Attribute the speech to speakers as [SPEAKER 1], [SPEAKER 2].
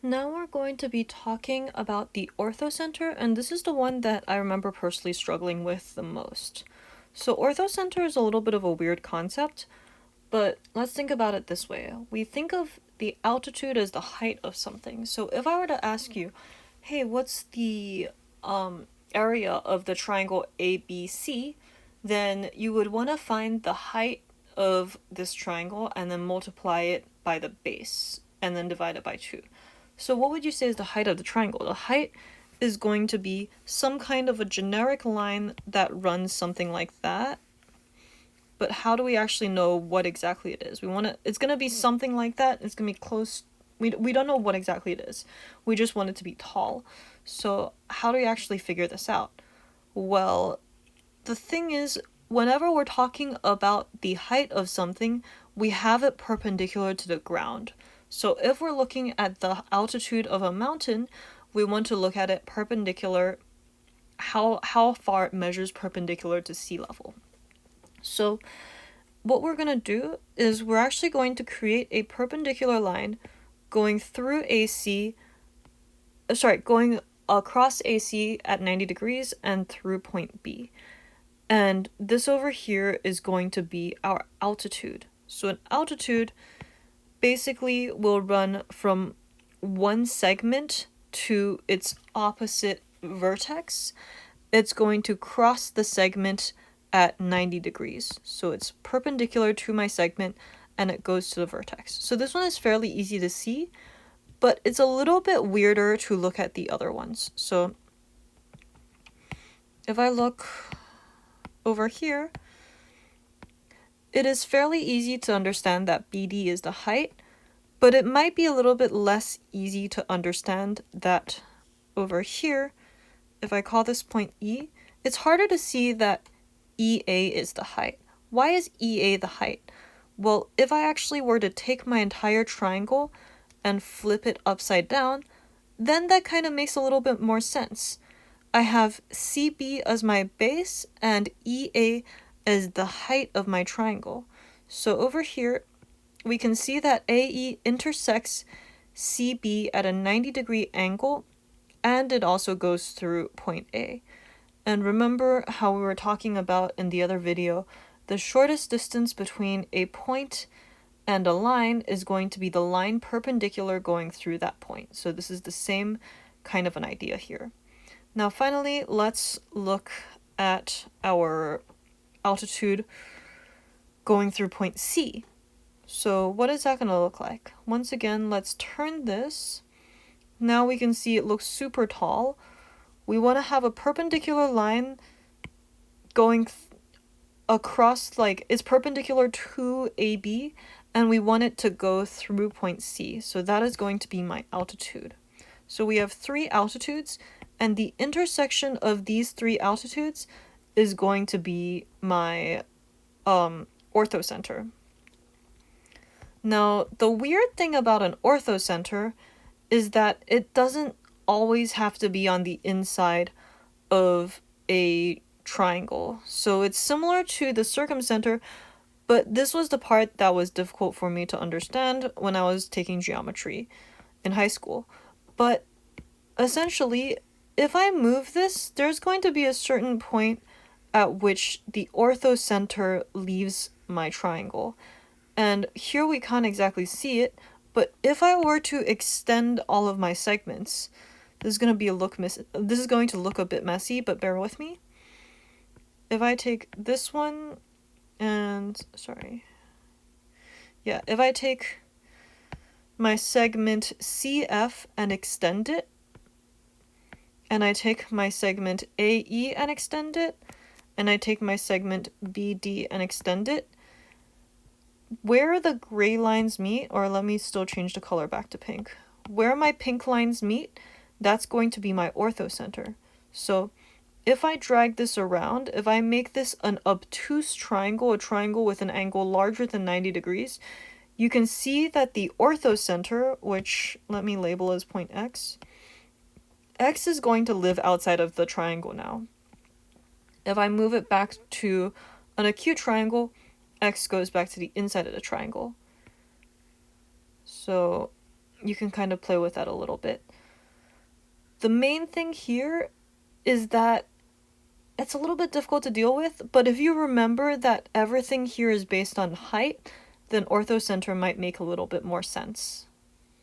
[SPEAKER 1] Now we're going to be talking about the Orthocenter, and this is the one that I remember personally struggling with the most. So Orthocenter is a little bit of a weird concept, but let's think about it this way. We think of the altitude as the height of something. So if I were to ask you, hey, what's the area of the triangle ABC, then you would want to find the height of this triangle and then multiply it by the base and then divide it by 2. So what would you say is the height of the triangle? The height is going to be some kind of a generic line that runs something like that. But how do we actually know what exactly it is? It's going to be something like that. It's going to be close. We don't know what exactly it is. We just want it to be tall. So how do we actually figure this out? Well, the thing is, whenever we're talking about the height of something, we have it perpendicular to the ground. So if we're looking at the altitude of a mountain, we want to look at it perpendicular, how far it measures perpendicular to sea level. So what we're going to do is we're actually going to create a perpendicular line going across AC at 90 degrees and through point B. And this over here is going to be our altitude. So an altitude basically will run from one segment to its opposite vertex. It's going to cross the segment at 90 degrees. So it's perpendicular to my segment and it goes to the vertex. So this one is fairly easy to see, but it's a little bit weirder to look at the other ones. So if I look over here, it is fairly easy to understand that BD is the height, but it might be a little bit less easy to understand that over here, if I call this point E, it's harder to see that EA is the height. Why is EA the height? Well, if I actually were to take my entire triangle and flip it upside down, then that kind of makes a little bit more sense. I have CB as my base and EA as the height of my triangle. So over here, we can see that AE intersects CB at a 90-degree angle, and it also goes through point A. And remember how we were talking about in the other video, the shortest distance between a point and a line is going to be the line perpendicular going through that point. So this is the same kind of an idea here. Now finally, let's look at our altitude going through point C. So what is that going to look like? Once again, let's turn this. Now we can see it looks super tall. We want to have a perpendicular line going across, it's perpendicular to AB, and we want it to go through point C. So that is going to be my altitude. So we have 3 altitudes, and the intersection of these 3 altitudes is going to be my orthocenter. Now, the weird thing about an orthocenter is that it doesn't always have to be on the inside of a triangle. So it's similar to the circumcenter, but this was the part that was difficult for me to understand when I was taking geometry in high school. But essentially, if I move this, there's going to be a certain point at which the orthocenter leaves my triangle. And here we can't exactly see it, but if I were to extend all of my segments, this is going to look a bit messy, but bear with me. If I take this one if I take my segment CF and extend it, and I take my segment AE and extend it, and I take my segment BD and extend it, where the gray lines meet, or let me still change the color back to pink, where my pink lines meet, that's going to be my orthocenter. So if I drag this around, if I make this an obtuse triangle, a triangle with an angle larger than 90 degrees, you can see that the orthocenter, which let me label as point X, X is going to live outside of the triangle now. If I move it back to an acute triangle, X goes back to the inside of the triangle. So you can kind of play with that a little bit. The main thing here is that it's a little bit difficult to deal with, but if you remember that everything here is based on height, then orthocenter might make a little bit more sense.